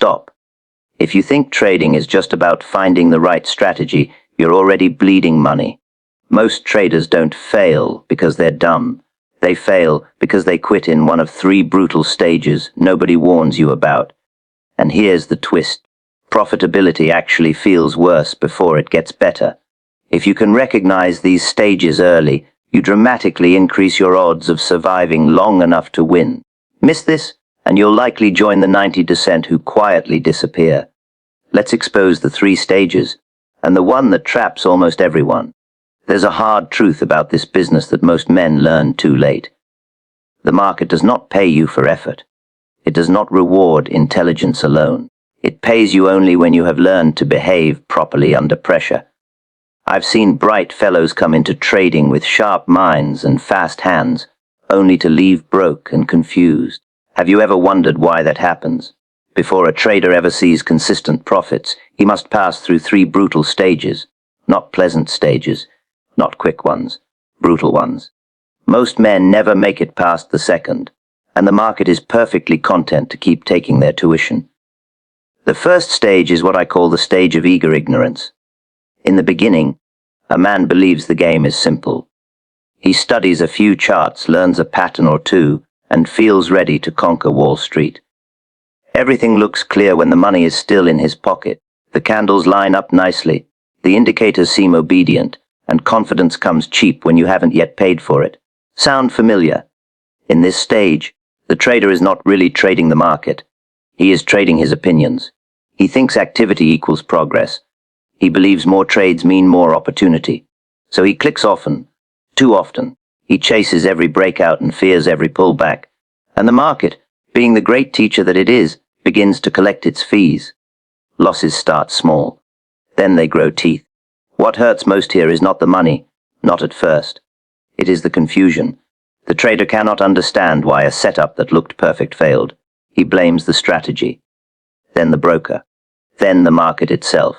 stop. If you think trading is just about finding the right strategy, you're already bleeding money. Most traders don't fail because they're dumb. They fail because they quit in one of three brutal stages nobody warns you about. And here's the twist. Profitability actually feels worse before it gets better. If you can recognize these stages early, you dramatically increase your odds of surviving long enough to win. Miss this, and you'll likely join the 90% who quietly disappear. Let's expose the three stages, and the one that traps almost everyone. There's a hard truth about this business that most men learn too late. The market does not pay you for effort. It does not reward intelligence alone. It pays you only when you have learned to behave properly under pressure. I've seen bright fellows come into trading with sharp minds and fast hands, only to leave broke and confused. Have you ever wondered why that happens? Before a trader ever sees consistent profits, he must pass through three brutal stages. Not pleasant stages, not quick ones, brutal ones. Most men never make it past the second, and the market is perfectly content to keep taking their tuition. The first stage is what I call the stage of eager ignorance. In the beginning, a man believes the game is simple. He studies a few charts, learns a pattern or two, and feels ready to conquer Wall Street. Everything looks clear when the money is still in his pocket. The candles line up nicely, the indicators seem obedient, and confidence comes cheap when you haven't yet paid for it. Sound familiar? In this stage, the trader is not really trading the market. He is trading his opinions. He thinks activity equals progress. He believes more trades mean more opportunity. So he clicks often, too often. He chases every breakout and fears every pullback. And the market, being the great teacher that it is, begins to collect its fees. Losses start small. Then they grow teeth. What hurts most here is not the money, not at first. It is the confusion. The trader cannot understand why a setup that looked perfect failed. He blames the strategy. Then the broker. Then the market itself.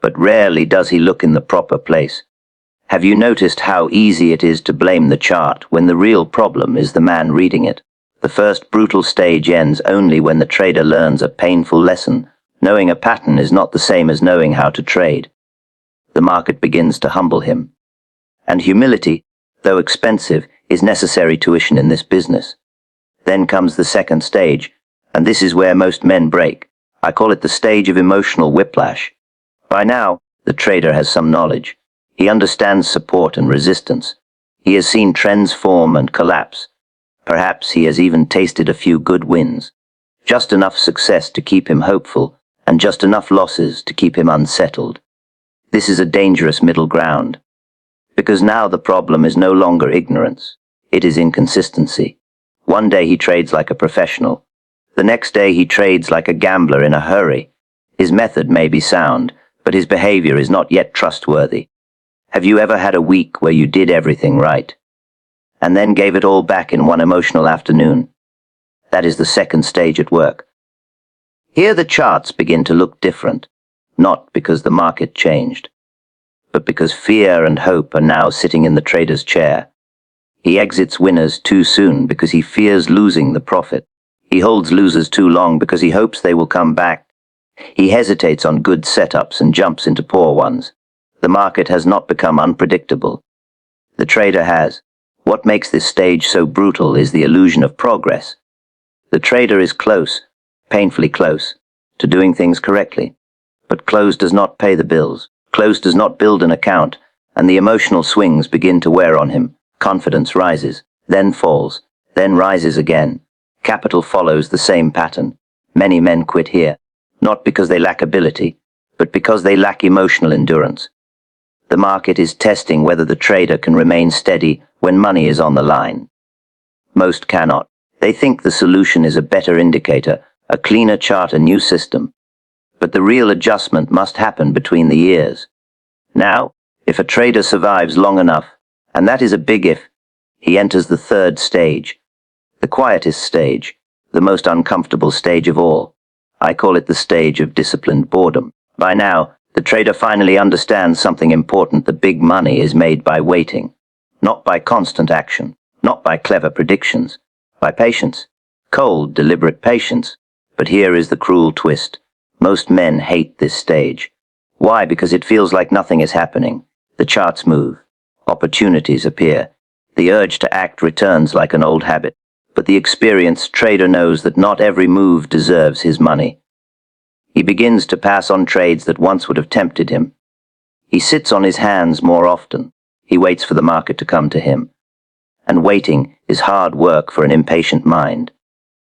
But rarely does he look in the proper place. Have you noticed how easy it is to blame the chart when the real problem is the man reading it? The first brutal stage ends only when the trader learns a painful lesson. Knowing a pattern is not the same as knowing how to trade. The market begins to humble him. And humility, though expensive, is necessary tuition in this business. Then comes the second stage, and this is where most men break. I call it the stage of emotional whiplash. By now, the trader has some knowledge. He understands support and resistance. He has seen trends form and collapse. Perhaps he has even tasted a few good wins. Just enough success to keep him hopeful, and just enough losses to keep him unsettled. This is a dangerous middle ground. Because now the problem is no longer ignorance. It is inconsistency. One day he trades like a professional. The next day he trades like a gambler in a hurry. His method may be sound, but his behavior is not yet trustworthy. Have you ever had a week where you did everything right, and then gave it all back in one emotional afternoon? That is the second stage at work. Here the charts begin to look different, not because the market changed, but because fear and hope are now sitting in the trader's chair. He exits winners too soon because he fears losing the profit. He holds losers too long because he hopes they will come back. He hesitates on good setups and jumps into poor ones. The market has not become unpredictable. The trader has. What makes this stage so brutal is the illusion of progress. The trader is close, painfully close, to doing things correctly. But close does not pay the bills. Close does not build an account, and the emotional swings begin to wear on him. Confidence rises, then falls, then rises again. Capital follows the same pattern. Many men quit here, not because they lack ability, but because they lack emotional endurance. The market is testing whether the trader can remain steady when money is on the line. Most cannot. They think the solution is a better indicator, a cleaner chart, a new system. But the real adjustment must happen between the years. Now, if a trader survives long enough, and that is a big if, he enters the third stage, the quietest stage, the most uncomfortable stage of all. I call it the stage of disciplined boredom. By now, the trader finally understands something important. The big money is made by waiting, not by constant action, not by clever predictions, by patience, cold, deliberate patience. But But here is the cruel twist. Most men hate this stage. Why? Because it feels like nothing is happening. The charts move. Opportunities appear. The urge to act returns like an old habit. But the experienced trader knows that not every move deserves his money. He begins to pass on trades that once would have tempted him. He sits on his hands more often. He waits for the market to come to him. And waiting is hard work for an impatient mind.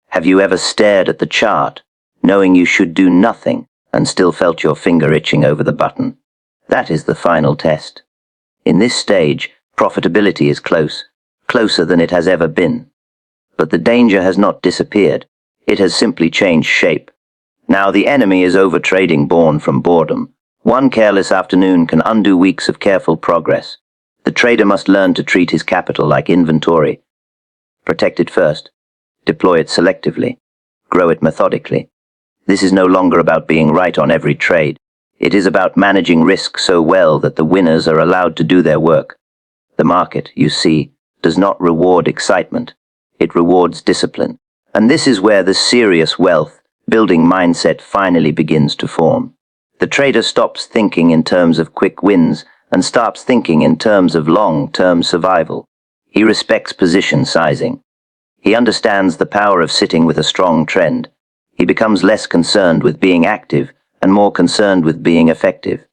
Have you ever stared at the chart, knowing you should do nothing, and still felt your finger itching over the button? That is the final test. In this stage, profitability is close, closer than it has ever been. But the danger has not disappeared. It has simply changed shape. Now the enemy is overtrading born from boredom. One careless afternoon can undo weeks of careful progress. The trader must learn to treat his capital like inventory. Protect it first. Deploy it selectively. Grow it methodically. This is no longer about being right on every trade. It is about managing risk so well that the winners are allowed to do their work. The market, you see, does not reward excitement. It rewards discipline. And this is where the serious wealth building mindset finally begins to form. The trader stops thinking in terms of quick wins and starts thinking in terms of long-term survival. He respects position sizing. He understands the power of sitting with a strong trend. He becomes less concerned with being active and more concerned with being effective.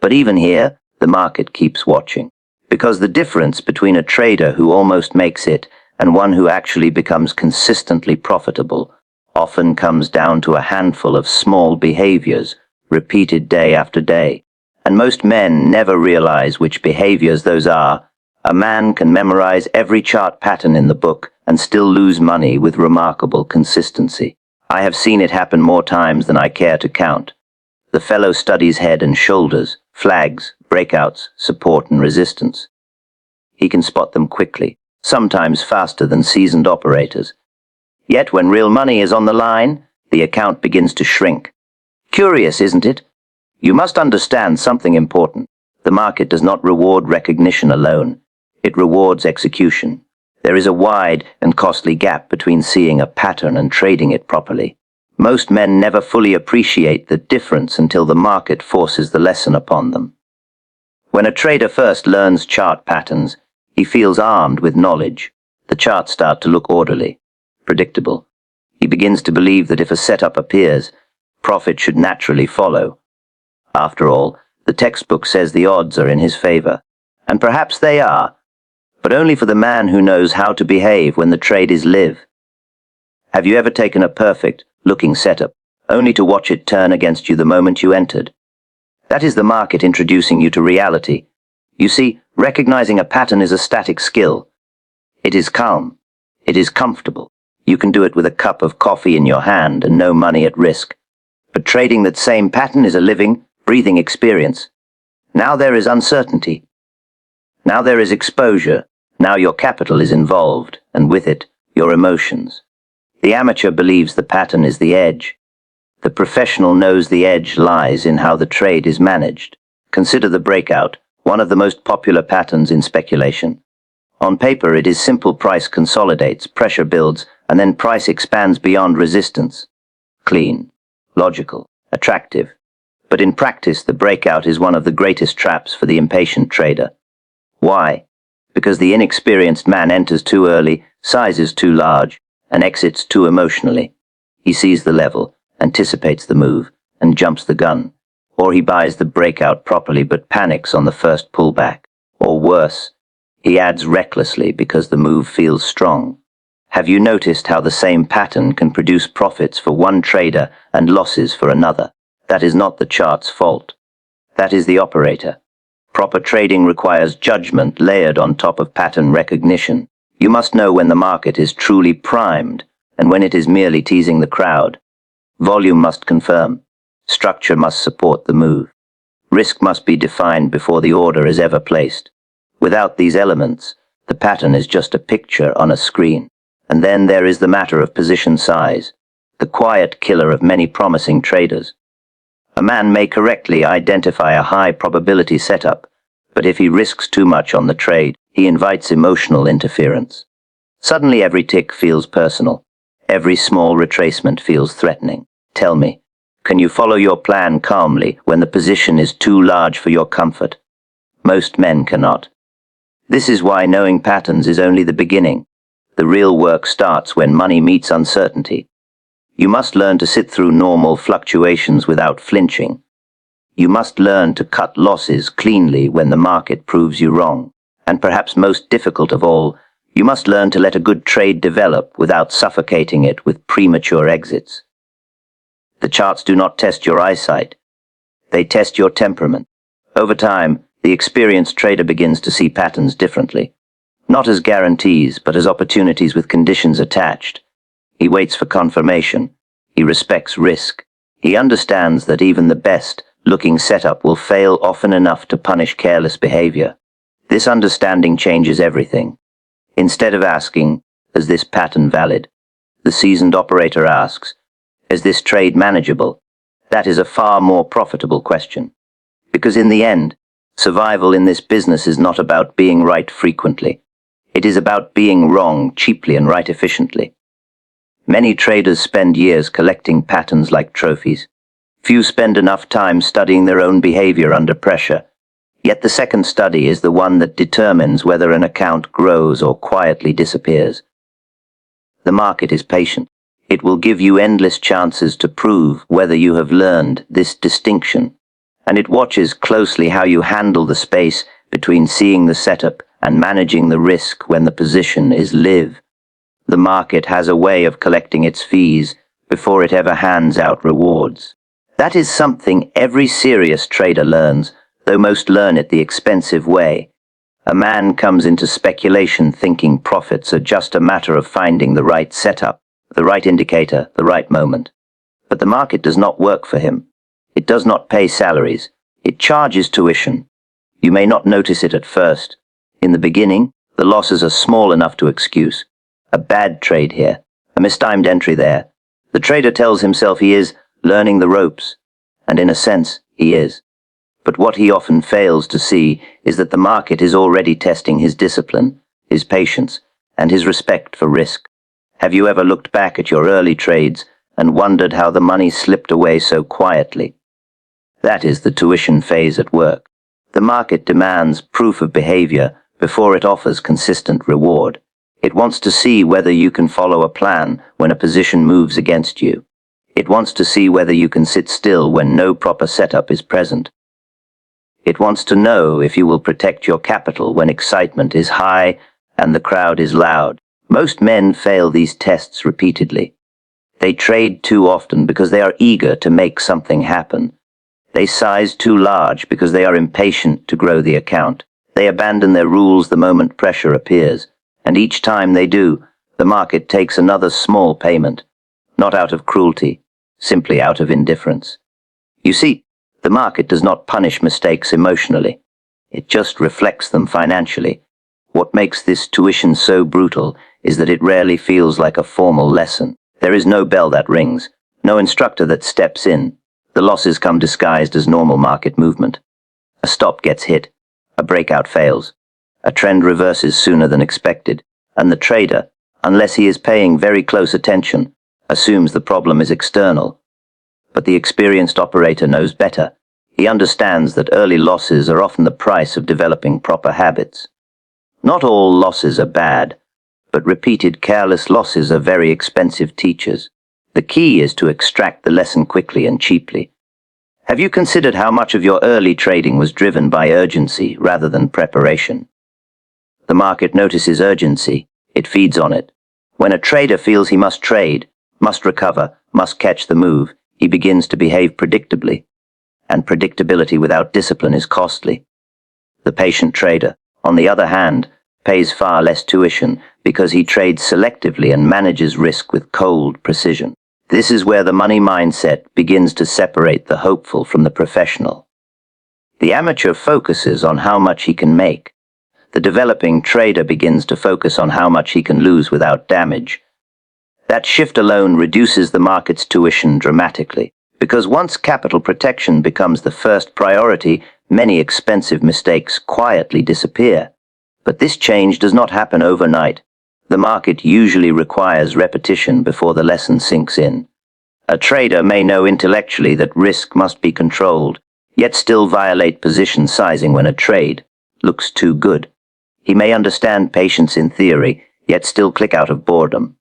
But even here, the market keeps watching. Because the difference between a trader who almost makes it and one who actually becomes consistently profitable often comes down to a handful of small behaviors repeated day after day. And most men never realize which behaviors those are. A man can memorize every chart pattern in the book and still lose money with remarkable consistency. I have seen it happen more times than I care to count. The fellow studies head and shoulders, flags, breakouts, support and resistance. He can spot them quickly, sometimes faster than seasoned operators. Yet when real money is on the line, the account begins to shrink. Curious, isn't it? You must understand something important. The market does not reward recognition alone. It rewards execution. There is a wide and costly gap between seeing a pattern and trading it properly. Most men never fully appreciate the difference until the market forces the lesson upon them. When a trader first learns chart patterns, he feels armed with knowledge. The charts start to look orderly, predictable. He begins to believe that if a setup appears, profit should naturally follow. After all, the textbook says the odds are in his favor, and perhaps they are, but only for the man who knows how to behave when the trade is live. Have you ever taken a perfect-looking setup, only to watch it turn against you the moment you entered? That is the market introducing you to reality. You see, recognizing a pattern is a static skill. It is calm. It is comfortable. You can do it with a cup of coffee in your hand and no money at risk. But trading that same pattern is a living, breathing experience. Now there is uncertainty. Now there is exposure. Now your capital is involved, and with it, your emotions. The amateur believes the pattern is the edge. The professional knows the edge lies in how the trade is managed. Consider the breakout, one of the most popular patterns in speculation. On paper, it is simple: price consolidates, pressure builds, and then price expands beyond resistance. Clean, logical, attractive. But in practice, the breakout is one of the greatest traps for the impatient trader. Why? Because the inexperienced man enters too early, sizes too large, and exits too emotionally. He sees the level, anticipates the move, and jumps the gun. Or he buys the breakout properly but panics on the first pullback. Or worse, he adds recklessly because the move feels strong. Have you noticed how the same pattern can produce profits for one trader and losses for another? That is not the chart's fault. That is the operator. Proper trading requires judgment layered on top of pattern recognition. You must know when the market is truly primed and when it is merely teasing the crowd. Volume must confirm. Structure must support the move. Risk must be defined before the order is ever placed. Without these elements, the pattern is just a picture on a screen. And then there is the matter of position size, the quiet killer of many promising traders. A man may correctly identify a high probability setup, but if he risks too much on the trade, he invites emotional interference. Suddenly every tick feels personal. Every small retracement feels threatening. Tell me, can you follow your plan calmly when the position is too large for your comfort? Most men cannot. This is why knowing patterns is only the beginning. The real work starts when money meets uncertainty. You must learn to sit through normal fluctuations without flinching. You must learn to cut losses cleanly when the market proves you wrong. And perhaps most difficult of all, you must learn to let a good trade develop without suffocating it with premature exits. The charts do not test your eyesight. They test your temperament. Over time, the experienced trader begins to see patterns differently. Not as guarantees, but as opportunities with conditions attached. He waits for confirmation. He respects risk. He understands that even the best-looking setup will fail often enough to punish careless behavior. This understanding changes everything. Instead of asking, "Is this pattern valid?" the seasoned operator asks, "Is this trade manageable?" That is a far more profitable question. Because in the end, survival in this business is not about being right frequently. It is about being wrong cheaply and right efficiently. Many traders spend years collecting patterns like trophies. Few spend enough time studying their own behavior under pressure. Yet the second study is the one that determines whether an account grows or quietly disappears. The market is patient. It will give you endless chances to prove whether you have learned this distinction. And it watches closely how you handle the space between seeing the setup and managing the risk when the position is live. The market has a way of collecting its fees before it ever hands out rewards. That is something every serious trader learns, though most learn it the expensive way. A man comes into speculation thinking profits are just a matter of finding the right setup, the right indicator, the right moment. But the market does not work for him. It does not pay salaries. It charges tuition. You may not notice it at first. In the beginning, the losses are small enough to excuse. A bad trade here, a mistimed entry there. The trader tells himself he is learning the ropes, and in a sense, he is. But what he often fails to see is that the market is already testing his discipline, his patience, and his respect for risk. Have you ever looked back at your early trades and wondered how the money slipped away so quietly? That is the tuition phase at work. The market demands proof of behavior before it offers consistent reward. It wants to see whether you can follow a plan when a position moves against you. It wants to see whether you can sit still when no proper setup is present. It wants to know if you will protect your capital when excitement is high and the crowd is loud. Most men fail these tests repeatedly. They trade too often because they are eager to make something happen. They size too large because they are impatient to grow the account. They abandon their rules the moment pressure appears. And each time they do, the market takes another small payment, not out of cruelty, simply out of indifference. You see, the market does not punish mistakes emotionally. It just reflects them financially. What makes this tuition so brutal is that it rarely feels like a formal lesson. There is no bell that rings, no instructor that steps in. The losses come disguised as normal market movement. A stop gets hit, a breakout fails. A trend reverses sooner than expected, and the trader, unless he is paying very close attention, assumes the problem is external. But the experienced operator knows better. He understands that early losses are often the price of developing proper habits. Not all losses are bad, but repeated careless losses are very expensive teachers. The key is to extract the lesson quickly and cheaply. Have you considered how much of your early trading was driven by urgency rather than preparation? The market notices urgency. It feeds on it. When a trader feels he must trade, must recover, must catch the move, he begins to behave predictably. And predictability without discipline is costly. The patient trader, on the other hand, pays far less tuition because he trades selectively and manages risk with cold precision. This is where the money mindset begins to separate the hopeful from the professional. The amateur focuses on how much he can make. The developing trader begins to focus on how much he can lose without damage. That shift alone reduces the market's tuition dramatically, because once capital protection becomes the first priority, many expensive mistakes quietly disappear. But this change does not happen overnight. The market usually requires repetition before the lesson sinks in. A trader may know intellectually that risk must be controlled, yet still violate position sizing when a trade looks too good. He may understand patience in theory, yet still click out of boredom.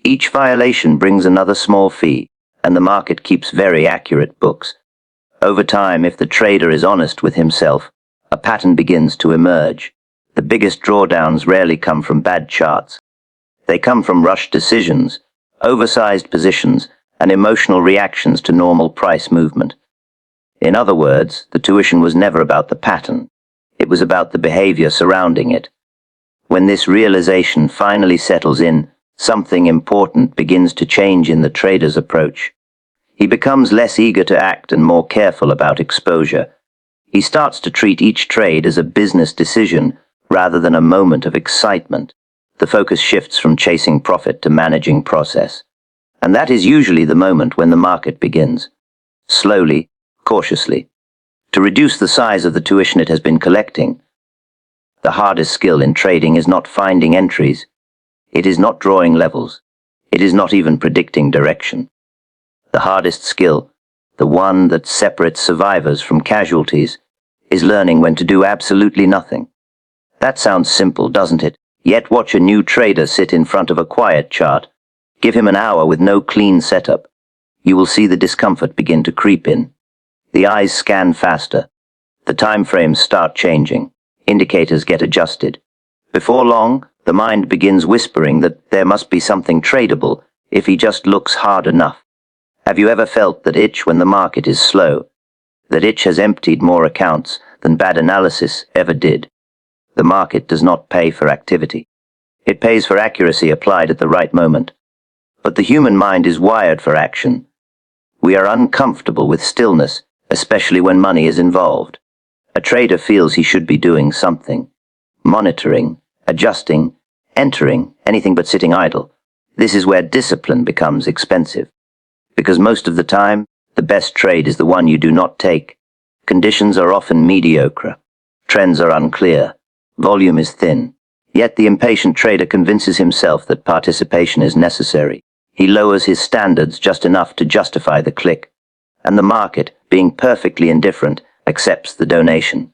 Each violation brings another small fee, and the market keeps very accurate books. Over time, if the trader is honest with himself, a pattern begins to emerge. The biggest drawdowns rarely come from bad charts. They come from rushed decisions, oversized positions, and emotional reactions to normal price movement. In other words, the tuition was never about the pattern. It was about the behavior surrounding it. When this realization finally settles in, something important begins to change in the trader's approach. He becomes less eager to act and more careful about exposure. He starts to treat each trade as a business decision rather than a moment of excitement. The focus shifts from chasing profit to managing process. And that is usually the moment when the market begins. Slowly, cautiously, to reduce the size of the tuition it has been collecting. The hardest skill in trading is not finding entries. It is not drawing levels. It is not even predicting direction. The hardest skill, the one that separates survivors from casualties, is learning when to do absolutely nothing. That sounds simple, doesn't it? Yet watch a new trader sit in front of a quiet chart. Give him an hour with no clean setup. You will see the discomfort begin to creep in. The eyes scan faster. The time frames start changing. Indicators get adjusted. Before long, the mind begins whispering that there must be something tradable if he just looks hard enough. Have you ever felt that itch when the market is slow? That itch has emptied more accounts than bad analysis ever did. The market does not pay for activity. It pays for accuracy applied at the right moment. But the human mind is wired for action. We are uncomfortable with stillness, especially when money is involved. A trader feels he should be doing something. Monitoring, adjusting, entering, anything but sitting idle. This is where discipline becomes expensive. Because most of the time, the best trade is the one you do not take. Conditions are often mediocre. Trends are unclear. Volume is thin. Yet the impatient trader convinces himself that participation is necessary. He lowers his standards just enough to justify the click. And the market, being perfectly indifferent, accepts the donation.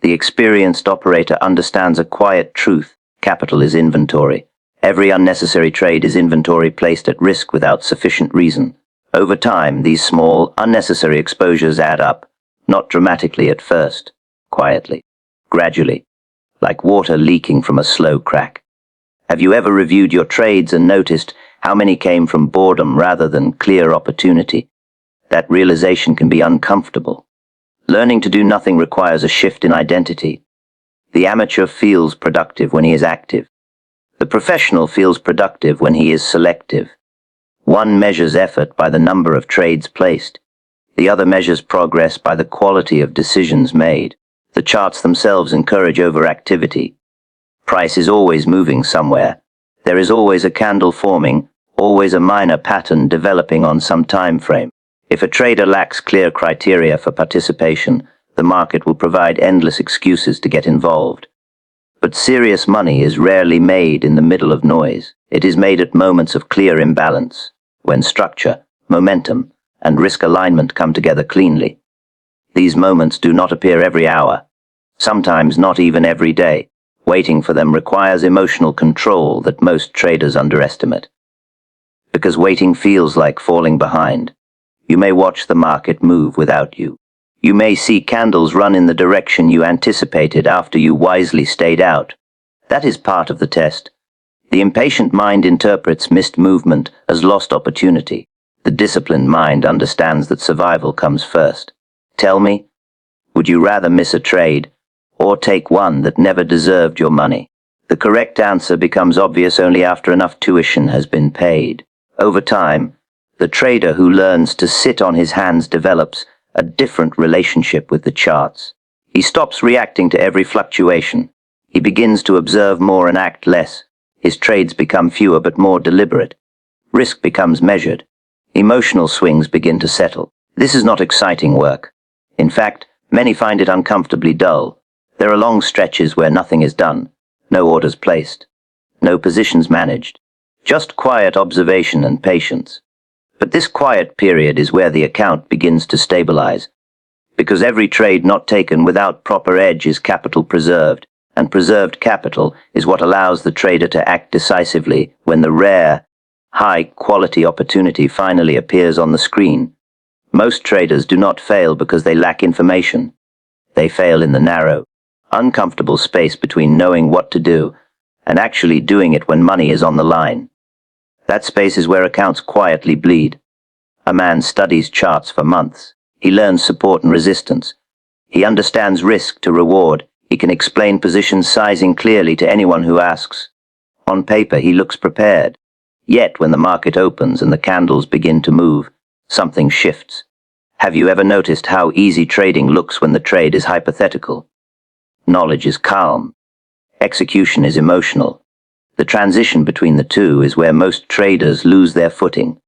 The experienced operator understands a quiet truth. Capital is inventory. Every unnecessary trade is inventory placed at risk without sufficient reason. Over time, these small, unnecessary exposures add up, not dramatically at first, quietly, gradually, like water leaking from a slow crack. Have you ever reviewed your trades and noticed how many came from boredom rather than clear opportunity? That realization can be uncomfortable. Learning to do nothing requires a shift in identity. The amateur feels productive when he is active. The professional feels productive when he is selective. One measures effort by the number of trades placed. The other measures progress by the quality of decisions made. The charts themselves encourage overactivity. Price is always moving somewhere. There is always a candle forming, always a minor pattern developing on some time frame. If a trader lacks clear criteria for participation, the market will provide endless excuses to get involved. But serious money is rarely made in the middle of noise. It is made at moments of clear imbalance, when structure, momentum, and risk alignment come together cleanly. These moments do not appear every hour, sometimes not even every day. Waiting for them requires emotional control that most traders underestimate. Because waiting feels like falling behind. You may watch the market move without you. You may see candles run in the direction you anticipated after you wisely stayed out. That is part of the test. The impatient mind interprets missed movement as lost opportunity. The disciplined mind understands that survival comes first. Tell me, would you rather miss a trade or take one that never deserved your money? The correct answer becomes obvious only after enough tuition has been paid. Over time, the trader who learns to sit on his hands develops a different relationship with the charts. He stops reacting to every fluctuation. He begins to observe more and act less. His trades become fewer but more deliberate. Risk becomes measured. Emotional swings begin to settle. This is not exciting work. In fact, many find it uncomfortably dull. There are long stretches where nothing is done, no orders placed, no positions managed, just quiet observation and patience. But this quiet period is where the account begins to stabilize, because every trade not taken without proper edge is capital preserved, and preserved capital is what allows the trader to act decisively when the rare, high-quality opportunity finally appears on the screen. Most traders do not fail because they lack information. They fail in the narrow, uncomfortable space between knowing what to do and actually doing it when money is on the line. That space is where accounts quietly bleed. A man studies charts for months. He learns support and resistance. He understands risk to reward. He can explain position sizing clearly to anyone who asks. On paper, he looks prepared. Yet, when the market opens and the candles begin to move, something shifts. Have you ever noticed how easy trading looks when the trade is hypothetical? Knowledge is calm. Execution is emotional. The transition between the two is where most traders lose their footing.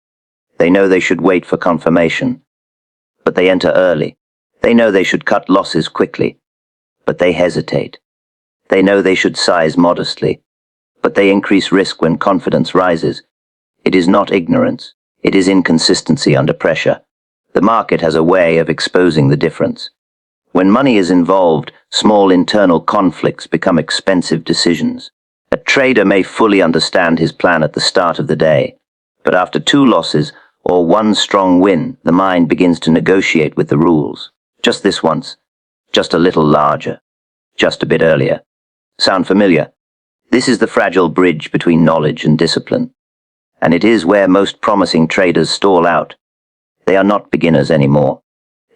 They know they should wait for confirmation, but they enter early. They know they should cut losses quickly, but they hesitate. They know they should size modestly, but they increase risk when confidence rises. It is not ignorance. It is inconsistency under pressure. The market has a way of exposing the difference. When money is involved, small internal conflicts become expensive decisions. A trader may fully understand his plan at the start of the day, but after 2 losses or 1 strong win, the mind begins to negotiate with the rules. Just this once, just a little larger, just a bit earlier. Sound familiar? This is the fragile bridge between knowledge and discipline, and it is where most promising traders stall out. They are not beginners anymore.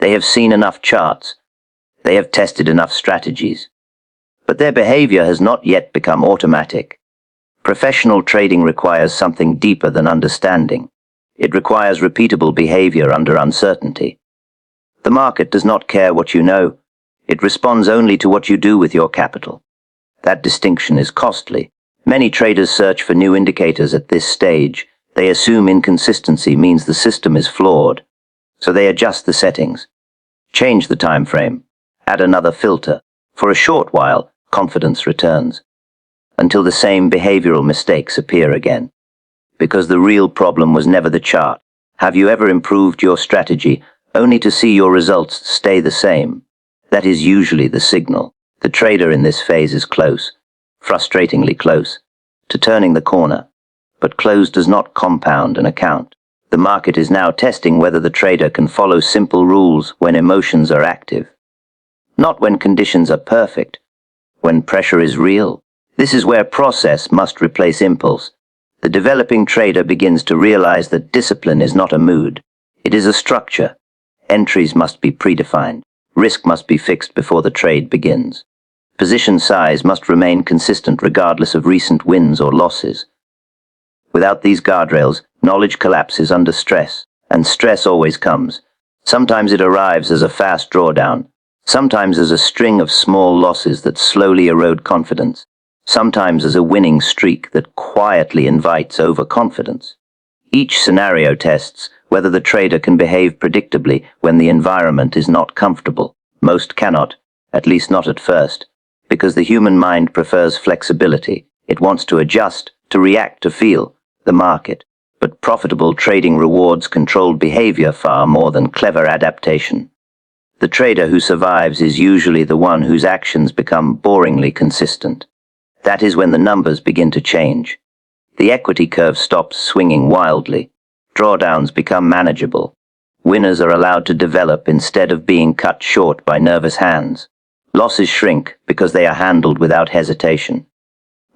They have seen enough charts. They have tested enough strategies. But their behavior has not yet become automatic. Professional trading requires something deeper than understanding. It requires repeatable behavior under uncertainty. The market does not care what you know. It responds only to what you do with your capital. That distinction is costly. Many traders search for new indicators at this stage. They assume inconsistency means the system is flawed. So they adjust the settings, change the time frame, add another filter. For a short while, confidence returns, until the same behavioral mistakes appear again. Because the real problem was never the chart. Have you ever improved your strategy only to see your results stay the same? That is usually the signal. The trader in this phase is close, frustratingly close, to turning the corner. But close does not compound an account. The market is now testing whether the trader can follow simple rules when emotions are active. Not when conditions are perfect, when pressure is real. This is where process must replace impulse. The developing trader begins to realize that discipline is not a mood. It is a structure. Entries must be predefined. Risk must be fixed before the trade begins. Position size must remain consistent regardless of recent wins or losses. Without these guardrails, knowledge collapses under stress, and stress always comes. Sometimes it arrives as a fast drawdown, sometimes as a string of small losses that slowly erode confidence, sometimes as a winning streak that quietly invites overconfidence. Each scenario tests whether the trader can behave predictably when the environment is not comfortable. Most cannot, at least not at first, because the human mind prefers flexibility. It wants to adjust, to react, to feel the market. But profitable trading rewards controlled behavior far more than clever adaptation. The trader who survives is usually the one whose actions become boringly consistent. That is when the numbers begin to change. The equity curve stops swinging wildly. Drawdowns become manageable. Winners are allowed to develop instead of being cut short by nervous hands. Losses shrink because they are handled without hesitation.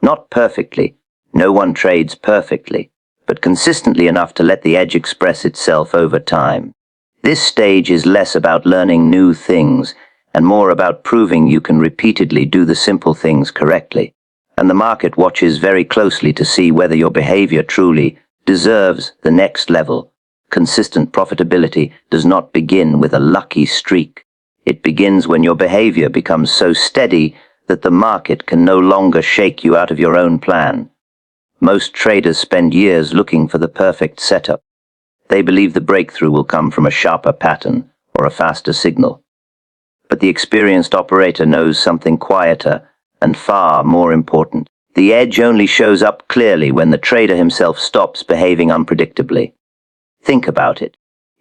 Not perfectly. No one trades perfectly, but consistently enough to let the edge express itself over time. This stage is less about learning new things and more about proving you can repeatedly do the simple things correctly. And the market watches very closely to see whether your behavior truly deserves the next level. Consistent profitability does not begin with a lucky streak. It begins when your behavior becomes so steady that the market can no longer shake you out of your own plan. Most traders spend years looking for the perfect setup. They believe the breakthrough will come from a sharper pattern or a faster signal. But the experienced operator knows something quieter and far more important. The edge only shows up clearly when the trader himself stops behaving unpredictably. Think about it.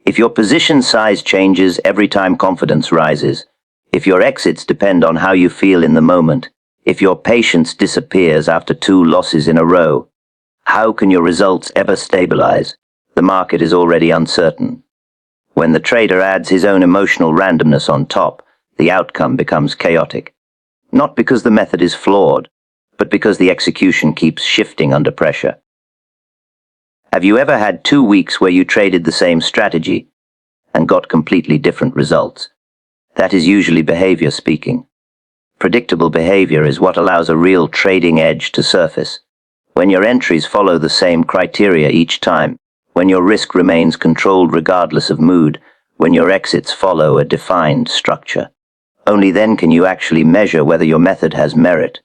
If your position size changes every time confidence rises, if your exits depend on how you feel in the moment, if your patience disappears after 2 losses in a row, how can your results ever stabilize? The market is already uncertain. When the trader adds his own emotional randomness on top, the outcome becomes chaotic. Not because the method is flawed, but because the execution keeps shifting under pressure. Have you ever had 2 weeks where you traded the same strategy and got completely different results? That is usually behavior speaking. Predictable behavior is what allows a real trading edge to surface. When your entries follow the same criteria each time, when your risk remains controlled regardless of mood, when your exits follow a defined structure. Only then can you actually measure whether your method has merit.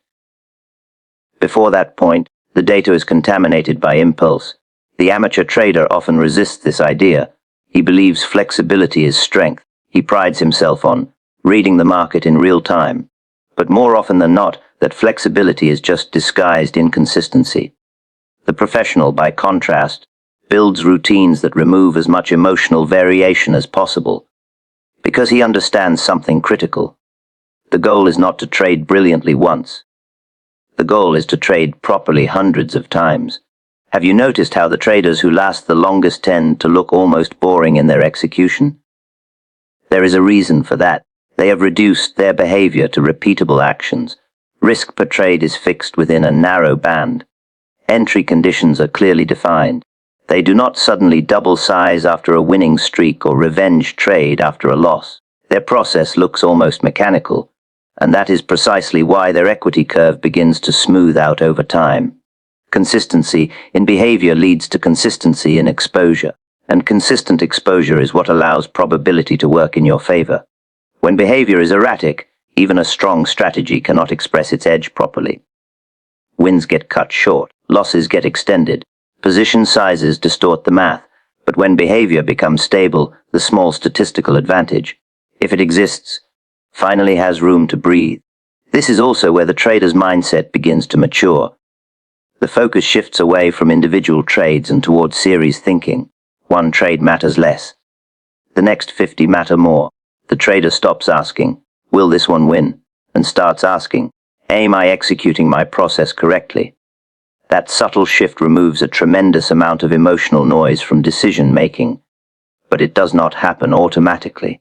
Before that point, the data is contaminated by impulse. The amateur trader often resists this idea. He believes flexibility is strength. He prides himself on reading the market in real time. But more often than not, that flexibility is just disguised inconsistency. The professional, by contrast, builds routines that remove as much emotional variation as possible, because he understands something critical. The goal is not to trade brilliantly once. The goal is to trade properly hundreds of times. Have you noticed how the traders who last the longest tend to look almost boring in their execution? There is a reason for that. They have reduced their behavior to repeatable actions. Risk per trade is fixed within a narrow band. Entry conditions are clearly defined. They do not suddenly double size after a winning streak or revenge trade after a loss. Their process looks almost mechanical, and that is precisely why their equity curve begins to smooth out over time. Consistency in behavior leads to consistency in exposure, and consistent exposure is what allows probability to work in your favor. When behavior is erratic, even a strong strategy cannot express its edge properly. Wins get cut short, losses get extended, position sizes distort the math, but when behavior becomes stable, the small statistical advantage, if it exists, finally has room to breathe. This is also where the trader's mindset begins to mature. The focus shifts away from individual trades and towards series thinking. One trade matters less. The next 50 matter more. The trader stops asking, "Will this one win?" and starts asking, "Am I executing my process correctly?" That subtle shift removes a tremendous amount of emotional noise from decision making, but it does not happen automatically.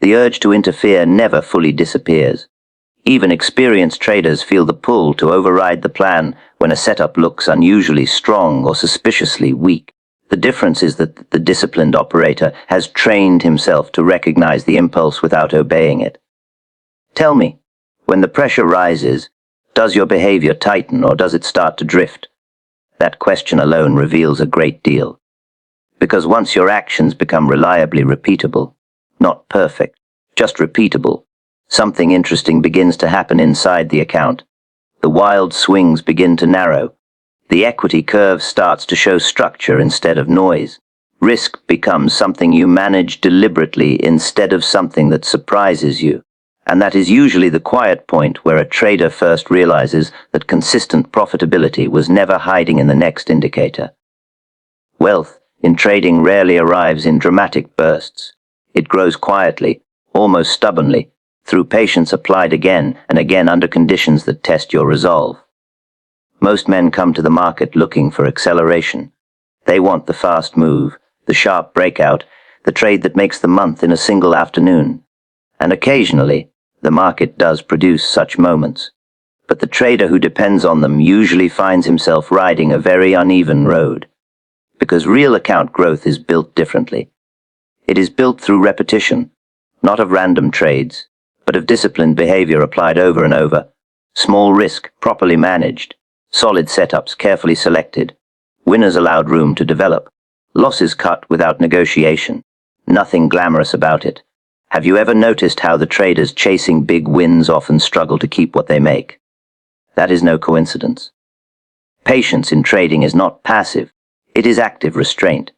The urge to interfere never fully disappears. Even experienced traders feel the pull to override the plan when a setup looks unusually strong or suspiciously weak. The difference is that the disciplined operator has trained himself to recognize the impulse without obeying it. Tell me, when the pressure rises, does your behavior tighten or does it start to drift? That question alone reveals a great deal. Because once your actions become reliably repeatable, not perfect, just repeatable, something interesting begins to happen inside the account. The wild swings begin to narrow. The equity curve starts to show structure instead of noise. Risk becomes something you manage deliberately instead of something that surprises you. And that is usually the quiet point where a trader first realizes that consistent profitability was never hiding in the next indicator. Wealth in trading rarely arrives in dramatic bursts. It grows quietly, almost stubbornly, through patience applied again and again under conditions that test your resolve. Most men come to the market looking for acceleration. They want the fast move, the sharp breakout, the trade that makes the month in a single afternoon. And occasionally, the market does produce such moments. But the trader who depends on them usually finds himself riding a very uneven road. Because real account growth is built differently. It is built through repetition, not of random trades, but of disciplined behavior applied over and over, small risk properly managed, solid setups carefully selected, winners allowed room to develop, losses cut without negotiation, nothing glamorous about it. Have you ever noticed how the traders chasing big wins often struggle to keep what they make? That is no coincidence. Patience in trading is not passive, it is active restraint.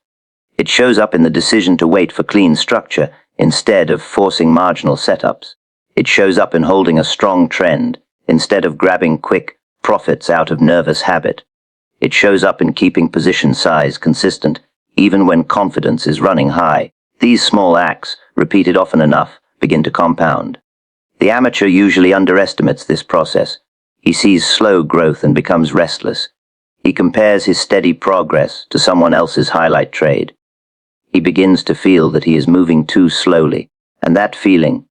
It shows up in the decision to wait for clean structure instead of forcing marginal setups. It shows up in holding a strong trend instead of grabbing quick, profits out of nervous habit. It shows up in keeping position size consistent, even when confidence is running high. These small acts, repeated often enough, begin to compound. The amateur usually underestimates this process. He sees slow growth and becomes restless. He compares his steady progress to someone else's highlight trade. He begins to feel that he is moving too slowly, and that feeling,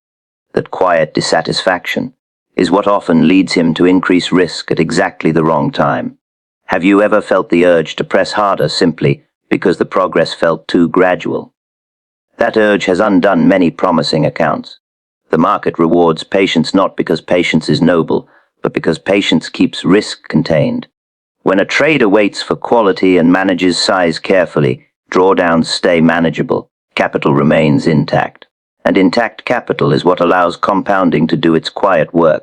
that quiet dissatisfaction, is what often leads him to increase risk at exactly the wrong time. Have you ever felt the urge to press harder simply because the progress felt too gradual? That urge has undone many promising accounts. The market rewards patience not because patience is noble, but because patience keeps risk contained. When a trader waits for quality and manages size carefully, drawdowns stay manageable, capital remains intact. And intact capital is what allows compounding to do its quiet work.